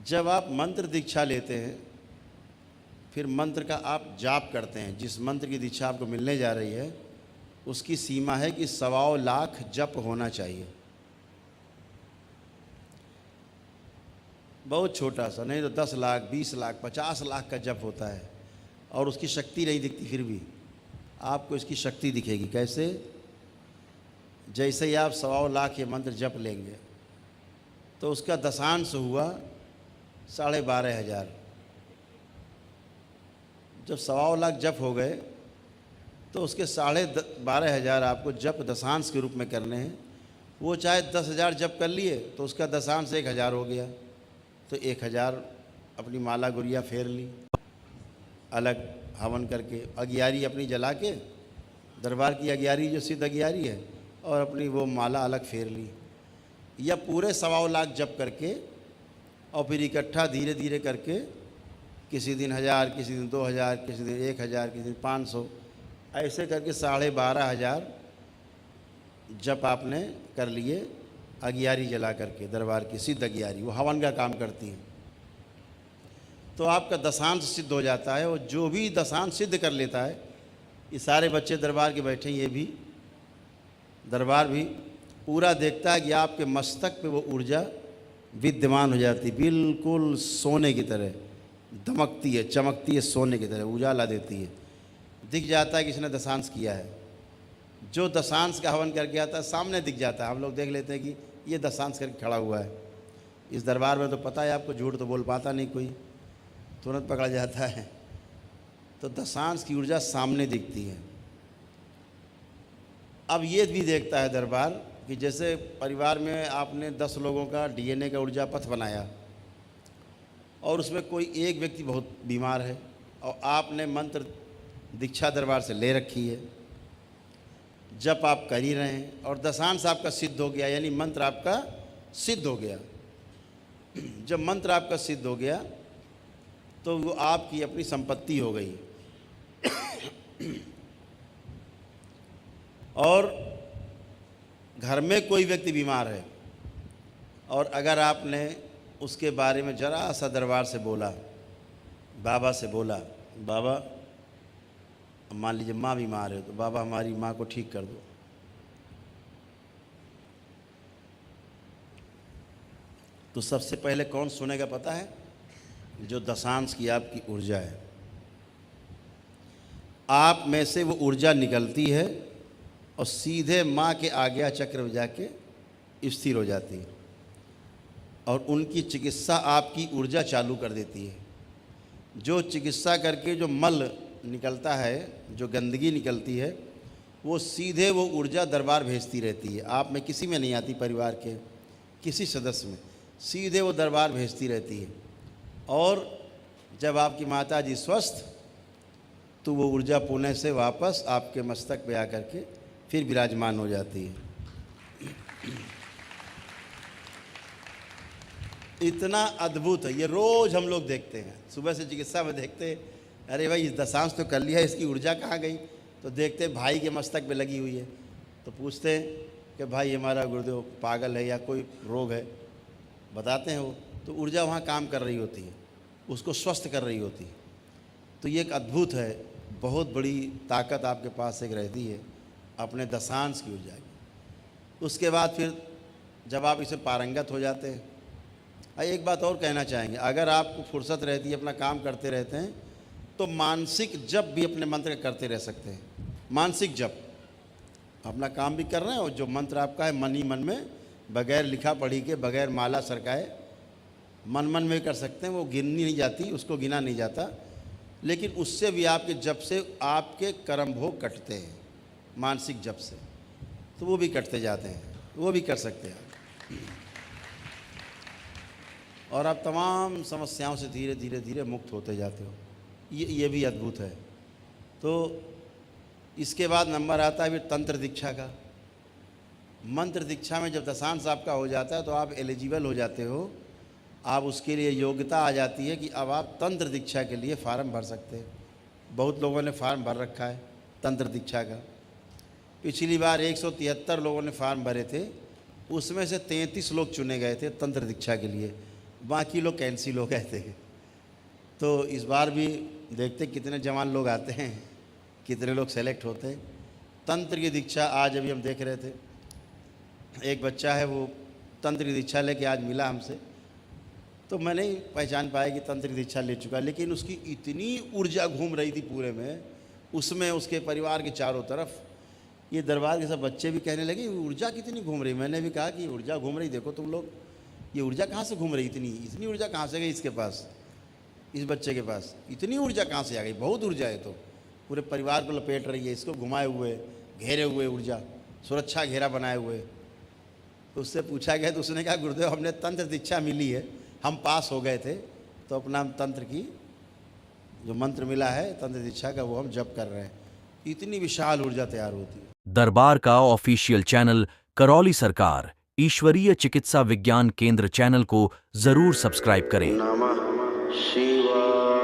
जब आप मंत्र दीक्षा लेते हैं, फिर मंत्र का आप जाप करते हैं, जिस मंत्र की दीक्षा आपको मिलने जा रही है उसकी सीमा है कि 1.25 लाख जप होना चाहिए। बहुत छोटा सा, नहीं तो 10 लाख, 20 लाख, 50 लाख का जप होता है और उसकी शक्ति नहीं दिखती। फिर भी आपको इसकी शक्ति दिखेगी। कैसे? जैसे ही आप 1.25 लाख ये मंत्र जप लेंगे तो उसका दशांश हुआ 12,500। जब 1.25 लाख जप हो गए तो उसके 12,500 आपको जप दशांश के रूप में करने हैं। वो चाहे 10,000 जप कर लिए तो उसका दशांश 1,000 हो गया, तो 1,000 अपनी माला गुरिया फेर ली, अलग हवन करके अगियारी अपनी जला के, दरबार की अगियारी जो सिद्ध अगियारी है, और अपनी वो माला अलग फेर ली। या पूरे 1.25 लाख जप करके और फिर इकट्ठा धीरे धीरे करके किसी दिन 1000, किसी दिन 2000, किसी दिन 1000, किसी दिन 500, ऐसे करके 12,500 जप आपने कर लिए अगियारी जला करके, दरबार की सिद्ध अगियारी, वो हवन का काम करती है। तो आपका दशांश सिद्ध हो जाता है, और जो भी दशांश सिद्ध कर लेता है, ये सारे बच्चे दरबार के बैठे, ये भी दरबार भी पूरा देखता है कि आपके मस्तक पे वो ऊर्जा विद्यमान हो जाती, बिल्कुल सोने की तरह दमकती है, चमकती है, सोने की तरह उजाला देती है। दिख जाता है कि इसने दशांश किया है। जो दशांश का हवन करके आता है सामने दिख जाता है, हम लोग देख लेते हैं कि ये दशांश करके खड़ा हुआ है। इस दरबार में तो पता है आपको, झूठ तो बोल पाता नहीं कोई, तुरंत पकड़ा जाता है। तो दशांश की ऊर्जा सामने दिखती है। अब ये भी देखता है दरबार कि जैसे परिवार में आपने 10 लोगों का DNA का ऊर्जा पथ बनाया और उसमें कोई एक व्यक्ति बहुत बीमार है और आपने मंत्र दीक्षा दरबार से ले रखी है, जप आप कर ही रहे हैं और दशांश आपका सिद्ध हो गया, यानी मंत्र आपका सिद्ध हो गया। जब मंत्र आपका सिद्ध हो गया तो वो आपकी अपनी संपत्ति हो गई। और घर में कोई व्यक्ति बीमार है और अगर आपने उसके बारे में जरा सा दरबार से बोला, बाबा से बोला, बाबा मान लीजिए माँ बीमार है तो बाबा हमारी माँ को ठीक कर दो, तो सबसे पहले कौन सुनेगा पता है? जो दशांश की आपकी ऊर्जा है। आप में से वो ऊर्जा निकलती है और सीधे माँ के आज्ञा चक्र में जाके स्थिर हो जाती है और उनकी चिकित्सा आपकी ऊर्जा चालू कर देती है। जो चिकित्सा करके जो मल निकलता है, जो गंदगी निकलती है, वो सीधे वो ऊर्जा दरबार भेजती रहती है। आप में किसी में नहीं आती, परिवार के किसी सदस्य में, सीधे वो दरबार भेजती रहती है। और जब आपकी माता जी स्वस्थ, तो वो ऊर्जा पुणे से वापस आपके मस्तक पे आकर के फिर विराजमान हो जाती है। इतना अद्भुत है ये, रोज़ हम लोग देखते हैं, सुबह से चिकित्सा में देखते हैं, अरे भाई इस दशांश तो कर लिया, इसकी ऊर्जा कहाँ गई? तो देखते हैं भाई के मस्तक पे लगी हुई है, तो पूछते हैं कि भाई हमारा गुरुदेव पागल है या कोई रोग है, बताते हैं वो, तो ऊर्जा वहाँ काम कर रही होती है, उसको स्वस्थ कर रही होती है। तो ये एक अद्भुत है, बहुत बड़ी ताकत आपके पास एक रहती है अपने दशांश की ऊर्जा की। उसके बाद फिर जब आप इसे पारंगत हो जाते हैं, एक बात और कहना चाहेंगे, अगर आपको फुर्सत रहती है, अपना काम करते रहते हैं, तो मानसिक जप भी अपने मंत्र करते रह सकते हैं। मानसिक जप, अपना काम भी कर रहे हैं और जो मंत्र आपका है मन ही मन में, बगैर लिखा पढ़ी के, बगैर माला सरकाए, मन मन में कर सकते हैं। वो गिननी नहीं जाती, उसको गिना नहीं जाता, लेकिन उससे भी आपके जप से आपके कर्म भोग कटते हैं, मानसिक जप से, तो वो भी कटते जाते हैं, वो भी कर सकते हैं और आप तमाम समस्याओं से धीरे धीरे धीरे मुक्त होते जाते हो। ये भी अद्भुत है। तो इसके बाद नंबर आता है फिर तंत्र दीक्षा का। मंत्र दीक्षा में जब दशांश आपका हो जाता है तो आप एलिजिबल हो जाते हो, आप उसके लिए योग्यता आ जाती है कि अब आप तंत्र दीक्षा के लिए फार्म भर सकते हैं। बहुत लोगों ने फार्म भर रखा है तंत्र दीक्षा का। पिछली बार 173 लोगों ने फार्म भरे थे, उसमें से 33 लोग चुने गए थे तंत्र दीक्षा के लिए। बाकी लोग कैंसिल हो गए थे। तो इस बार भी देखते कितने जवान लोग आते हैं, कितने लोग सेलेक्ट होते हैं। तंत्र की दीक्षा आज अभी हम देख रहे थे, एक बच्चा है वो तंत्र की दीक्षा लेके आज मिला हमसे, तो मैं नहीं पहचान पाया कि तंत्र की दीक्षा ले चुका, लेकिन उसकी इतनी ऊर्जा घूम रही थी पूरे में, उसमें उसके परिवार के चारों तरफ। ये दरबार के सब बच्चे भी कहने लगे ऊर्जा कितनी घूम रही। मैंने भी कहा कि ऊर्जा घूम रही, देखो तुम लोग, ये ऊर्जा कहाँ से घूम रही, इतनी ऊर्जा कहाँ से गई इसके पास, इस बच्चे के पास इतनी ऊर्जा कहाँ से आ गई, बहुत ऊर्जा है। तो पूरे परिवार को लपेट रही है, इसको घुमाए हुए, घेरे हुए, ऊर्जा सुरक्षा घेरा बनाए हुए। तो उससे पूछा गया तो उसने कहा गुरुदेव हमने तंत्र दीक्षा मिली है, हम पास हो गए थे, तो अपना हम तंत्र की जो मंत्र मिला है तंत्र दीक्षा का वो हम जप कर रहे हैं। इतनी विशाल ऊर्जा तैयार होती है। दरबार का ऑफिशियल चैनल करौली सरकार ईश्वरीय चिकित्सा विज्ञान केंद्र चैनल को जरूर सब्सक्राइब करें। नमः शिवाय।